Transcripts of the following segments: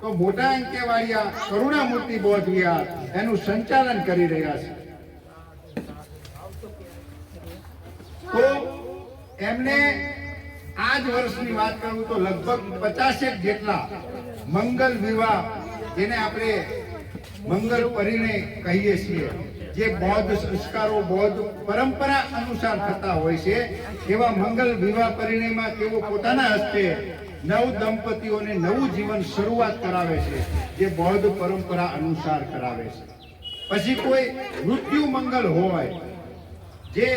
તો મોટા અંકેવાળિયા કરુણામૂર્તિ બૌદ્ધ વિહાર એનું સંચાલન કરી રહ્યા છે। તો એમને આ જ વર્ષની વાત કરું તો લગભગ 50 જેટલા મંગલ વિવાહ, જેને આપણે મંગલ પરિણય કહીએ છીએ, જે બૌદ્ધ સંસ્કારો બૌદ્ધ પરંપરા અનુસાર થતા હોય છે, એવા મંગલ વિવાહ પરિણયમાં તેઓ પોતાના હસ્તે નવ દંપતીઓને નવું જીવન શરૂઆત કરાવે છે, જે બૌદ્ધ પરંપરા અનુસાર કરાવે છે। પછી કોઈ મૃત્યુ મંગલ હોય, જે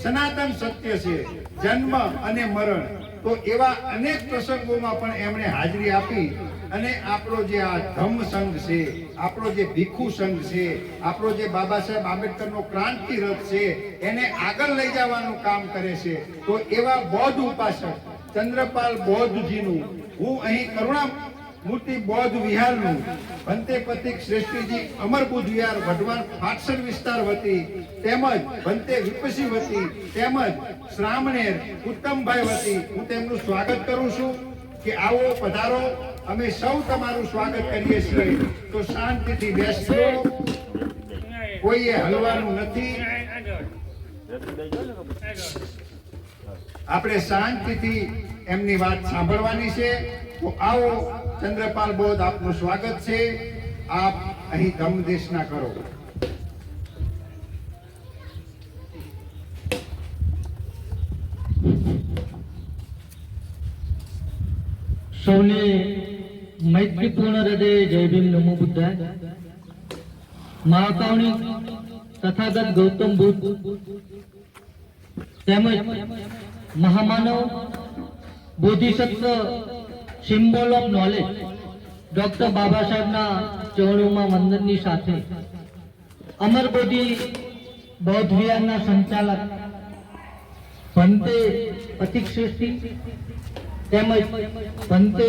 સનાતન સત્ય છે, જન્મ અને મરણ, તો એવા અનેક પ્રસંગોમાં પણ એમણે હાજરી આપી અને આપણો જે આ ધમ્મ સંઘ છે, આપણો જે ભીખુ સંઘ છે, આપણો જે બાબા સાહેબ આંબેડકરનો ક્રાંતિ રથ છે, એને આગળ લઈ જવાનું કામ કરે છે। તો એવા બૌદ્ધ ઉપાસક ચંદ્રપાલ બૌદ્ધજીનું હું અહીં કરુણામૂર્તિ બૌદ્ધ વિહારનું ભંતે પથિક શ્રેષ્ઠીજી અમરબુદ્ધ વિહાર વઢવાણ પાટસર વિસ્તાર વતી તેમજ ભંતે વિપસી વતી તેમજ શ્રામણેર ઉત્તમભાઈ વતી હું તેમનું સ્વાગત કરું છું કે આવો પધારો, અમે સૌ તમારું સ્વાગત કરીએ છીએ। તો શાંતિથી બેસજો, કોઈએ હલવાનું નથી, આપણે શાંતિથી એમની વાત સાંભળવાની છે। તો આવો ચંદ્રપાલ બૌદ્ધ, આપનું સ્વાગત છે, આપ અહીં ધમ્મ દેશના કરો। સૌને મૈત્રીપૂર્ણ હૃદય જય ભીમ નમો બુદ્ધાય। મહાકાવણી તથાગત ગૌતમ બુદ્ધ તેમજ મહામાનવ બોધિસત્વ સિમ્બોલ ઓફ નોલેજ ડોક્ટર બાબા સાહેબના ચરણોમાં વંદનની સાથે અમર બોધિ બૌદ્ધ વિહારના સંચાલક ભંતે પથિક શ્રેષ્ઠી તેમજ ભંતે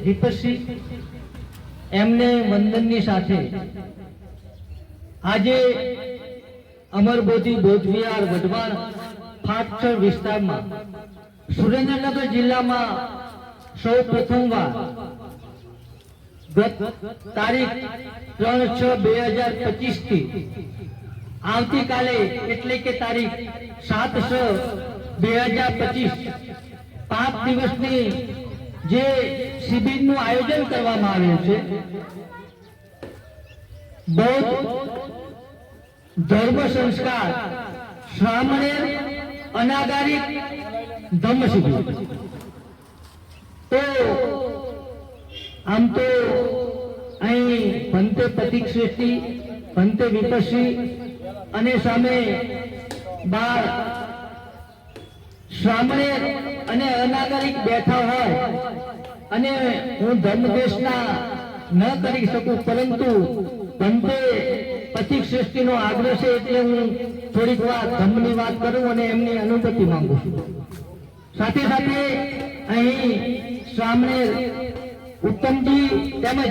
વિપસી એમને વંદનની સાથે આજે અમરબોધિ બૌદ્ધ વિહાર વઢવાણ ફાટસર વિસ્તારમાં સુરેન્દ્રનગર જિલ્લામાં સૌ પ્રથમવાર ગત તારીખ 3/6/2025 થી આવતીકાલે એટલે કે તારીખ 7/6/2025 5 દિવસની જે શિબિરનું આયોજન કરવામાં આવ્યું છે, બૌદ્ધ ધર્મ સંસ્કાર શ્રામણેર અનાગારિક ધમ્મ શિબિર। તો આમ તો અહીં ભંતે પથિક શ્રેષ્ઠી, ભંતે વિપસી અને સામે 12 શ્રામણેર અને અનાગરિક બેઠા હોય અને હું ધર્મ દેશના ન કરી શકું, પરંતુ ભંતે પથિક શ્રેષ્ઠીનો આગ્રહ છે એટલે હું થોડીક વાર ધર્મની વાત કરું અને એમની અનુમતિ માંગુ છું। સાથે સાથે અહીં શ્રામણેર ઉત્તમજી તેમજ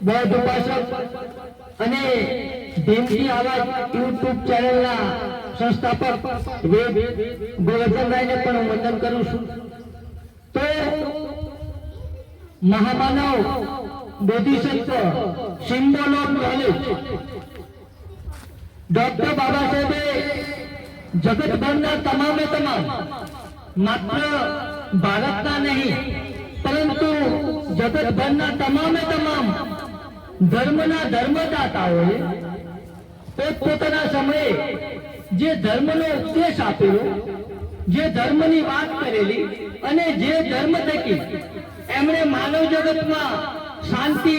બૌદ્ધ ઉપાસક અને ભીમજી આવાજ યુટ્યુબ ચેનલના સંસ્થાપક ગોવર્ધનભાઈને પણ હું વંદન કરું છું। તો મહામાનવ બોધિસત્વ સિમ્બોલ ઓફ નોલેજ ડોક્ટર બાબા સાહેબે જગતભરના તમામે તમામ માત્ર ભારતના નહીં પરંતુ જગતભરના તમામે તમામ ધર્મના ધર્મદાતાઓએ પોતપોતાના સમયે જે ધર્મનો ઉપદેશ આપેલો, જે ધર્મની વાત કરેલી અને જે ધર્મ થકી એમણે માનવ જગતમાં શાંતિ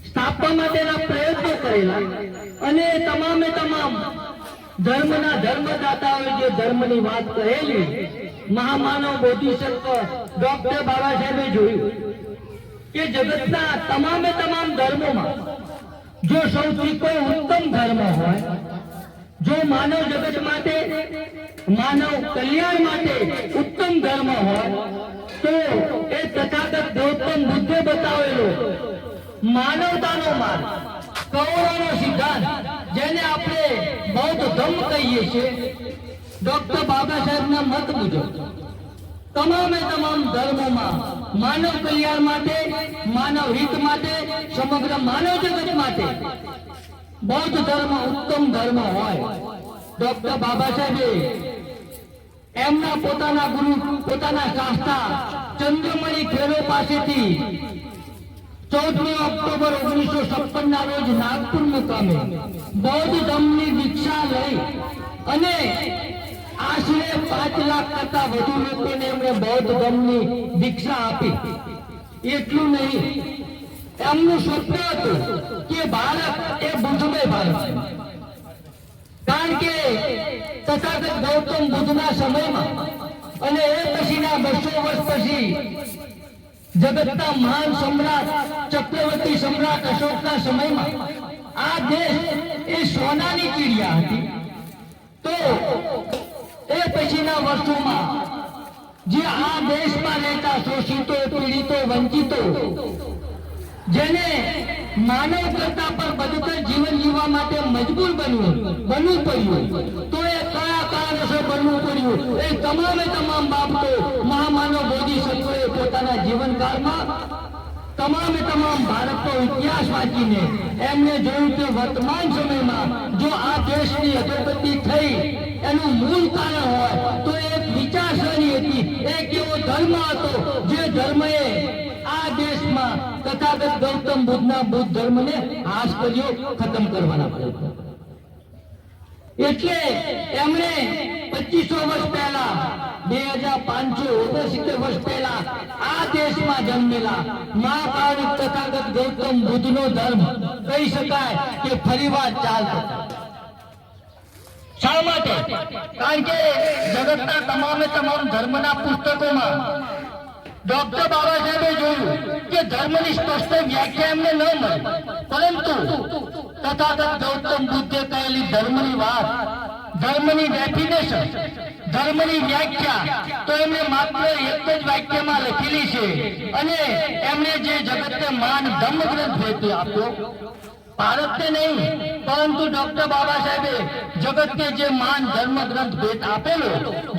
સ્થાપવા માટેના પ્રયત્નો કરેલા અને તમામે તમામ ધર્મના ધર્મદાતાઓએ જે ધર્મની વાત કહેલી, મહામાનવ બોધિસત્વ ડોક્ટર બાબા સાહેબે જોયું કે જગતના તમામે તમામ ધર્મોમાં જો સૌથી કોઈ ઉત્તમ ધર્મ હોય, જો માનવ જગત માટે માનવ કલ્યાણ માટે ઉત્તમ ધર્મ હોય તો એ તથાગત ગૌતમ બુદ્ધે બતાવેલો માનવતાનો માર્ગ, કરુણાનો સિદ્ધાંત, જેને આપણે બૌદ્ધ ધમ્મ કહીએ છીએ, ડોક્ટર બાબા સાહેબના મત મુજબ તમામે તમામ ધર્મોમાં માનવ કલ્યાણ માટે, માનવ હિત માટે, સમગ્ર માનવ જગત માટે બૌદ્ધ ધર્મ ઉત્તમ ધર્મ હોય. ડોક્ટર બાબા સાહેબે એમના પોતાના ગુરુ, પોતાના શાસ્ત્રા ચંદ્રમણી ખેરો પાસેથી 14 ઓક્ટોબર 1956 ના રોજ નાગપુર મુકામે બૌદ્ધ ધર્મની દીક્ષા લઈ અને આશરે 5 લાખ કરતા વધુ લોકોને એમણે બૌદ્ધ ધર્મની દીક્ષા આપી. એટલું નહીં, એમનું સ્વપ્ન હતું કે ભારત એ બુદ્ધમય ભારત છે. કારણ કે તથાગત ગૌતમ બુદ્ધના સમયમાં અને એ પછીના 200 વર્ષ પછી જગતના મહાન સમ્રાટ ચક્રવર્તી સમ્રાટ અશોકના સમયમાં આ દેશ એ સોનાની ચીડિયા હતી. તો એ પછીના વર્ષોમાં જે આ દેશમાં રહેતા શોષિતો, પીડિતો, વંચિતો, જેને માનવ કરતા પર બદતર જીવન જીવવા માટે મજબૂર બનવું પડ્યું, તો એ કયા કારણોસર બનવું પડ્યું એ તમામ બાબતો મહામાનવ બોધિસત્વોએ પોતાના જીવનકાળમાં તમામ ભારતનો ઇતિહાસ વાંચીને એમને જોયું કે વર્તમાન સમયમાં જો આ દેશની અધોગતિ થઈ એનું મૂળ કારણ હોય તો એક વિચારસરણી હતી, એક એવો ધર્મ હતો જે ધર્મએ આ દેશમાં તથાગત ગૌતમ બુદ્ધના બુદ્ધ ધર્મને હાસ કર્યો, ખતમ કરવાના પ્રયત્નો. એટલે એમણે 2500 વર્ષ પહેલા 2569 વર્ષ પહેલા આ દેશમાં જન્મેલા મહાકારુણિક તથાગત ગૌતમ બુદ્ધનો ધર્મ કહી શકાય કે ફરીવાર ચાલતો. શા માટે? કારણ કે જગતના તમામ ધર્મના પુસ્તકોમાં ડોક્ટર બાબા સાહેબે જોયું કે ધર્મની સ્પષ્ટ વ્યાખ્યા એમને ન મળી, પરંતુ તથાગત ગૌતમ બુદ્ધે કહેલી ધર્મની વાત, ધર્મની ડેફિનેશન, ધર્મની વ્યાખ્યા તો એમણે માત્ર એક જ વાક્યમાં લખેલી છે. અને એમણે જે જગતને માન ધમ્મ ગ્રંથ ભેટ આપ્યો, ભારતને નહીં પરંતુ ડોક્ટર બાબા સાહેબે જગતને જે માન ધર્મ ગ્રંથ ભેટ આપેલો,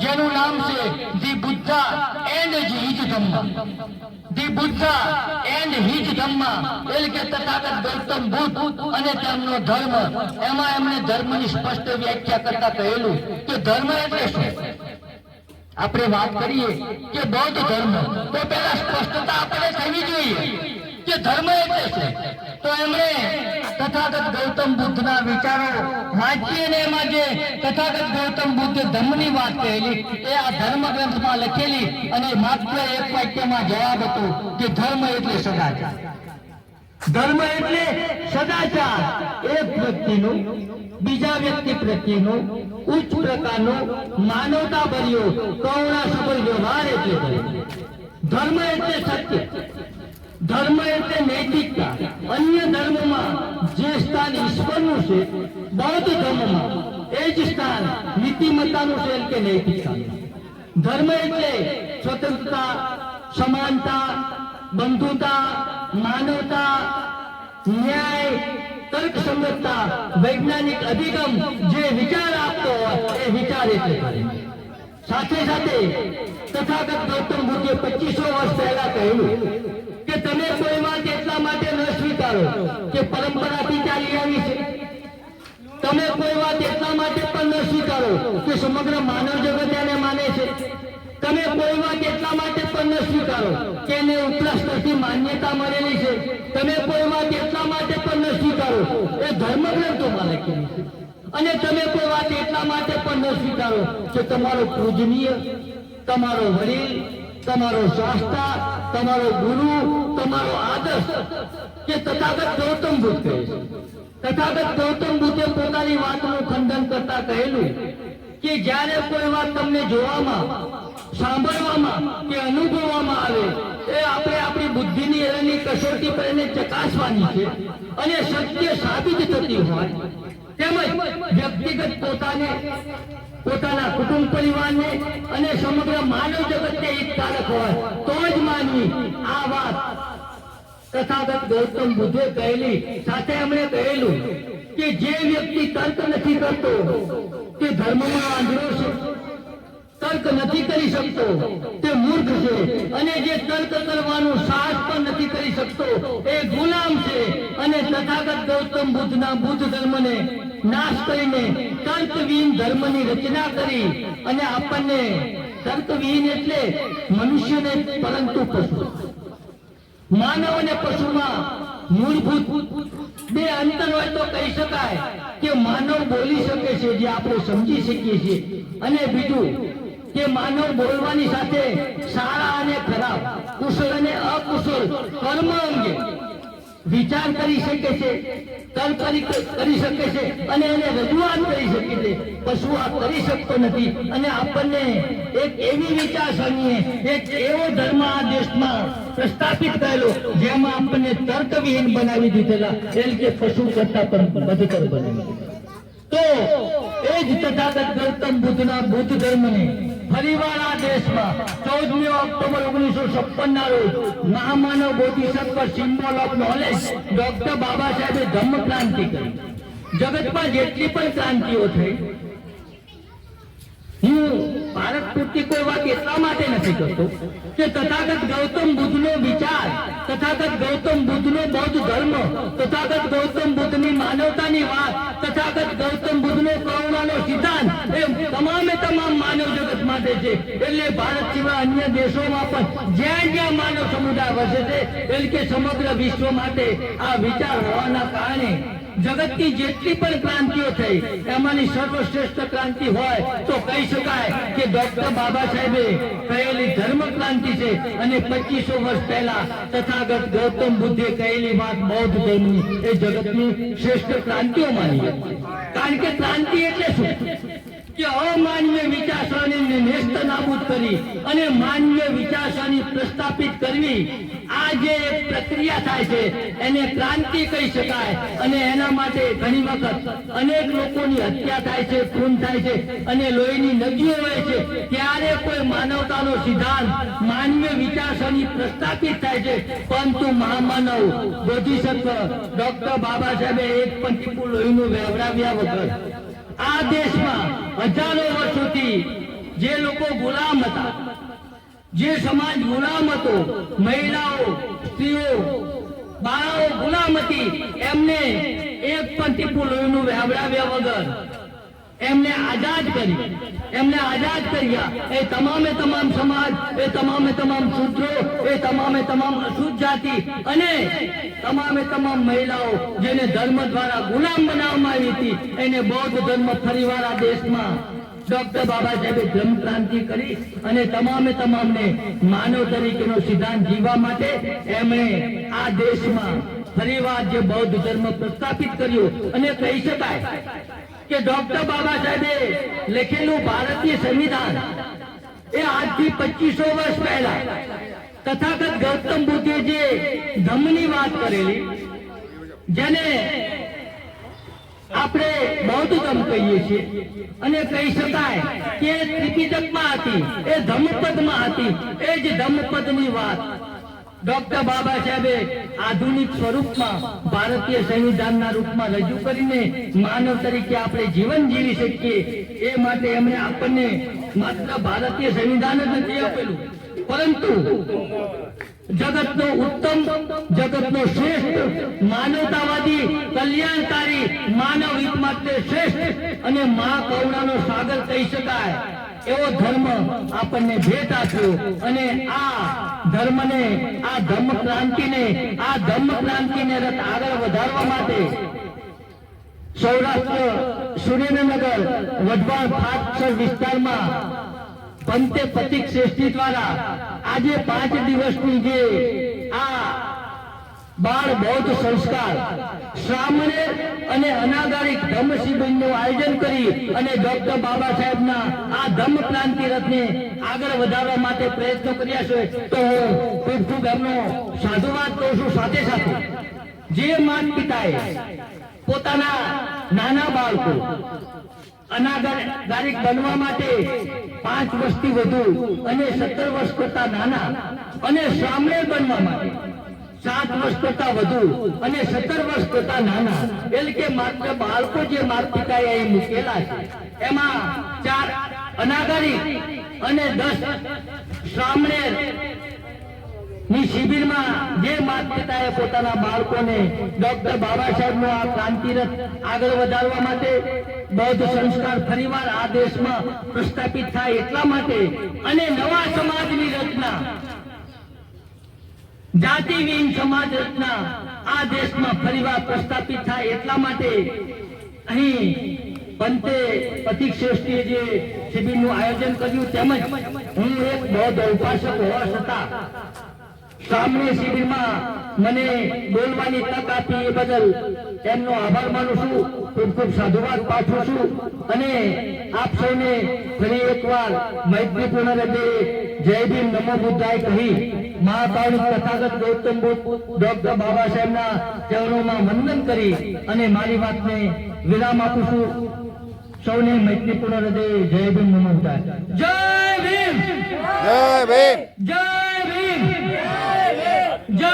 જેનું નામ છે the Buddha and his Dhamma. The Buddha and his Dhamma એટલે કે તથાગત ગૌતમ બુદ્ધ અને તેમનો ધર્મ. એમાં એમણે ધર્મની સ્પષ્ટ વ્યાખ્યા કરતા કહેલું કે ધર્મ એટલે શું. આપણે વાત કરીએ કે બૌદ્ધ ધર્મ, તો પહેલા સ્પષ્ટતા આપણે થવી જોઈએ કે ધર્મ એટલે શું. તો એમણે તથાગત ગૌતમ બુદ્ધના વિચારો વાંચી અને એમાં જે તથાગત ગૌતમ બુદ્ધે ધર્મની વાત કહેલી એ આ ધર્મ ગ્રંથમાં લખેલી અને માત્ર એક વાક્યમાં જવાબ હતો કે ધર્મ એટલે સદાચાર. ધર્મ એટલે સદાચાર, એક વ્યક્તિનો બીજા વ્યક્તિ પ્રત્યેનો ઉચ્ચ પ્રકારનો માનવતાભર્યો કરુણાસભર વ્યવહાર એટલે ધર્મ. એટલે સત્ય, ધર્મ એટલે નૈતિકતા. અન્ય ધર્મોમાં જે સ્થાન ઈશ્વરનું છે, બૌદ્ધ ધર્મમાં એ જ સ્થાન નીતિમત્તાનું છે કે નૈતિકતાનું. ધર્મ એટલે સ્વતંત્રતા, સમાનતા, બંધુતા, માનવતા, ન્યાય, તર્કસંગતતા, વૈજ્ઞાનિક અભિગમ જે વિચાર આપતો હોય એ વિચાર એટલે ધર્મ. સાથે સાથે તથાગત ગૌતમ બુદ્ધે 2500 વર્ષ પહેલા કહ્યું કે તમે કોઈ વાત એટલા માટે ન સ્વીકારો કે પરંપરાથી ચાલી આવી છે. તમે કોઈ વાત એટલા માટે પણ ન સ્વીકારો કે સમગ્ર માનવ જગત એને માને છે. તમે કોઈ વાત એટલા માટે પણ ન સ્વીકારો કે એને ઉપલા સ્તરથી માન્યતા મળેલી છે. તમે કોઈ વાત એટલા માટે પણ ન સ્વીકારો એ ધર્મગ્રંથોમાં લખેલી છે. અને તમે કોઈ વાત એટલા માટે પણ ન સ્વીકારો કે તમારો પૂજનીય, તમારો વડીલ, તમારો શાસ્ત્રા, તમારો ગુરુ, તમારો આદર્શ કે તથાગત ગૌતમ બુદ્ધ કહે છે. તથાગત ગૌતમ બુદ્ધે પોતાની વાતનું ખંડન કરતા કહેલું કે જ્યારે કોઈ વાત તમને જોવામાં, સાંભળવામાં કે અનુભવવામાં આવે એ આપણે આપણી બુદ્ધિની એની કસોટી પર એને ચકાસવાની છે. અને સત્ય સાબિત થતી હોય તેમજ વ્યક્તિગત પોતાને, પોતાના કુટુંબ પરિવારને અને સમગ્ર માનવ જગતને હિતકારક હોય તો જ માનવી આ વાત તથાગત ગૌતમ બુદ્ધે કહેલી. સાથે એમણે કહેલું કે જે વ્યક્તિ તર્ક નથી કરતો તે ધર્મમાં આંધળો છે. તર્ક નથી કરી શકતો તે મૂર્ખ છે, અને જે તર્ક કરવાનું સાહસ પણ નથી કરી શકતો એ ગુલામ છે. અને તથાગત ગૌતમ બુદ્ધના બુદ્ધ ધર્મને નાશ કરીને તર્કવિહીન ધર્મની રચના કરી અને આપણને તર્કવિહીન એટલે મનુષ્યને પરંતુ પશુ, માનવ અને પશુમાં મૂળભૂત બે અંતર હોય તો કહી શકાય કે માનવ બોલી શકે છે જે આપણે સમજી શકીએ છીએ, અને બીજું કે માનવ બોલવાની સાથે સારા અને ખરાબ, કુશળ અને અકુશળ કર્મ અંગે વિચાર કરી શકે છે, તર્ક કરી શકે છે અને એને રજૂઆત કરી શકે છે. પશુ આ કરી શકતો નથી. અને આપણને એક એવી વિચારસરણીએ એક એવો ધર્મ આ દેશમાં પ્રસ્થાપિત કરેલો જેમાં આપણને તર્કવિહીન બનાવી દીધેલા, એટલે કે પશુ કરતા પણ બદતર બનાવી. તો એ જ તથાગત ગૌતમ બુદ્ધના બુદ્ધ ધર્મને ફરીવાર આ દેશમાં 14મી ઓક્ટોબર 1956 ના રોજ મહામાનવ બોધિસત્વ સિમ્બોલ ઓફ નોલેજ ડોક્ટર બાબા સાહેબે ધમ્મ ક્રાંતિ કરી. જગતમાં જેટલી પણ ક્રાંતિઓ થઈ, હું ભારત પૂરતી કોઈ વાત એટલા માટે નથી કરતો કે તથાગત ગૌતમ બુદ્ધનો વિચાર, તથાગત ગૌતમ બુદ્ધનો બૌદ્ધ ધર્મ, તથાગત ગૌતમ બુદ્ધની માનવતાની વાત, તથાગત ગૌતમ બુદ્ધનો કરુણાનો સિદ્ધાંત એ તમામે તમામ માનવ જગત માટે છે. એટલે ભારત સિવાય અન્ય દેશોમાં પણ જ્યાં જ્યાં માનવ સમુદાય વસે છે, એટલે કે સમગ્ર વિશ્વ માટે આ વિચાર હોવાના કારણે જગતની જેટલી પણ ક્રાંતિઓ થઈ એમાંની સર્વશ્રેષ્ઠ ક્રાંતિ હોય તો કહી શકાય કે ડોક્ટર બાબા સાહેબે કહેલી ધર્મ ક્રાંતિ છે. અને 2500 વર્ષ પહેલા તથાગત ગૌતમ બુદ્ધે કહેલી વાત બૌદ્ધ ધર્મની એ જગતની શ્રેષ્ઠ ક્રાંતિઓ માની. કારણ કે ક્રાંતિ એટલે શું કે અમાનવીય વિચારસરણીને નેસ્ત નાબૂદ કરી અને માનવીય વિચારસરણી પ્રસ્થાપિત કરવી, આ જે એક પ્રક્રિયા થાય છે એને ક્રાંતિ કહી શકાય. અને એના માટે ઘણી વખત અનેક લોકોની હત્યા થાય છે, ખૂન થાય છે અને લોહીની નદીઓ વહે છે. ત્યારે કોઈ માનવતાનો સિદ્ધાંત, માનવીય વિચારસરણી પ્રસ્થાપિત થાય છે. પરંતુ મહામાનવ બોધિસત્વ ડોક્ટર બાબા સાહેબે એક પણ ટીપું લોહીનું વહેવડાવ્યા વગર આ દેશમાં હજારો વર્ષોથી જે લોકો ગુલામ હતા, જે સમાજ ગુલામ હતો, મહિલાઓ, સ્ત્રીઓ, બાળાઓ ગુલામ હતી, એમને એક પણ ટીપું લોહીનું વહેવડાવ્યા વગર એમને આઝાદ કરી, એમને આઝાદ કર્યા. એ તમામે તમામ સમાજ, એ તમામે તમામ શૂદ્રો, એ તમામે તમામ અશુદ્ધ જાતિ અને તમામે તમામ મહિલાઓ જેને ધર્મ દ્વારા ગુલામ બનાવવામાં આવી હતી, એને બૌદ્ધ ધર્મ ફરીવાર આ દેશમાં ડોક્ટર બાબા સાહેબે ધર્મ ક્રાંતિ કરી અને તમામે તમામને માનવ તરીકેનો સિદ્ધાંત જીવવા માટે એમણે આ દેશમાં ફરીવાર જે બૌદ્ધ ધર્મ પ્રસ્થાપિત કર્યો. અને કહી શકાય કે ડોક્ટર બાબા સાહેબે લખેલું ભારતીય સંવિધાન એ આજથી 2500 વર્ષ પહેલા તથાગત ગૌતમ બુદ્ધે જે ધમ્મની વાત કરેલી, જેને આપણે બૌદ્ધ ધર્મ કહીએ છીએ, અને કહી શકાય કે ત્રિપિટકમાં હતી, એ ધમ્મપદમાં હતી. એ જ ધમ્મપદની વાત ડોક્ટર બાબા સાહેબે આધુનિક સ્વરૂપમાં ભારતીય સંવિધાનના રૂપમાં રજૂ કરીને માનવ તરીકે આપણે જીવન જીવી શકીએ એ માટે એમણે આપણને માત્ર ભારતીય સંવિધાન જ નથી આપેલું, પરંતુ જગતનો ઉત્તમ, જગતનો શ્રેષ્ઠ, માનવતાવાદી, કલ્યાણકારી, માનવ હિત માટે શ્રેષ્ઠ અને મહાકરુણાનો સાગર કહી શકાય એવો ધર્મ આપણને ભેટ આપ્યો. અને આ ધર્મને, આ ધમ્મ ક્રાંતિને, આ ધમ્મ ક્રાંતિને રથ આગળ વધારવા માટે સૌરાષ્ટ્ર, સુરેન્દ્રનગર, વઢવાણ ફાટસર વિસ્તારમાં પંતે પતિક શ્રેષ્ઠી દ્વારા આજે 5 દિવસની જે આ બાળ બૌદ્ધ સંસ્કાર શ્રામણે અને અનાગારિક ધમ્મ શિબિરનું આયોજન કરી અને ડોક્ટર બાબા સાહેબના આ ધમ્મ ક્રાંતિ રથને આગળ વધારવા માટે પ્રયત્નો કર્યા છે. તો હું ખૂબ ખૂબ એમનો સાધુવાદ કરું છું. સાથે સાથે જે માતા પિતાએ પોતાના નાના બાળકો અનાગારિક બનવા માટે 5 વર્ષથી વધુ અને 17 વર્ષ કરતા નાના અને શ્રામણે બનવા માટે 7 વર્ષ કરતા વધુ અને 17 વર્ષ કરતા નાના, એટલે કે માત્ર બાળકો જે માતા પિતાએ અહીં મૂકેલા છે એમાં 4 અનાગારિક અને 10 સામણેર ની શિબિરમાં જે માતા પિતાએ પોતાના બાળકોને ડોક્ટર બાબા સાહેબનો આ ક્રાંતિરથ આગળ વધારવા માટે બૌદ્ધ સંસ્કાર ફરીવાર આ દેશમાં પ્રસ્થાપિત થાય એટલા માટે અને નવા સમાજની રચના જાતિવિહીન સમાજ રચના આ દેશમાં ફરીવાર પ્રસ્થાપિત થાય એટલા માટે અહીં પંતે પથિક શ્રેષ્ઠીએ જે શિબિરનું આયોજન કર્યું તેમજ હું એક બૌદ્ધ ઉપાસક હોવા છતાં સામની શિબિરમાં મને બોલવાની તક આપી એ બદલ એમનો આભાર માનું છું, ખૂબ ખૂબ સાધુવાદ પાઠવું છું અને આપ સૌને ફરી એકવાર મૈત્રીપૂર્ણ હૃદયે જય ભીમ નમો બુદ્ધાય કહી મહાકાળિક તથાગત ગૌતમ બુદ્ધ ડોક્ટર બાબા સાહેબના ચરણોમાં વંદન કરી અને મારી વાતને વિરામ આપું છું. સૌને મૈત્રીપૂર્ણ હૃદયે જય ભીમ નમો બુદ્ધાય. જય ભીમ, જય ભીમ, જય ભીમ, જય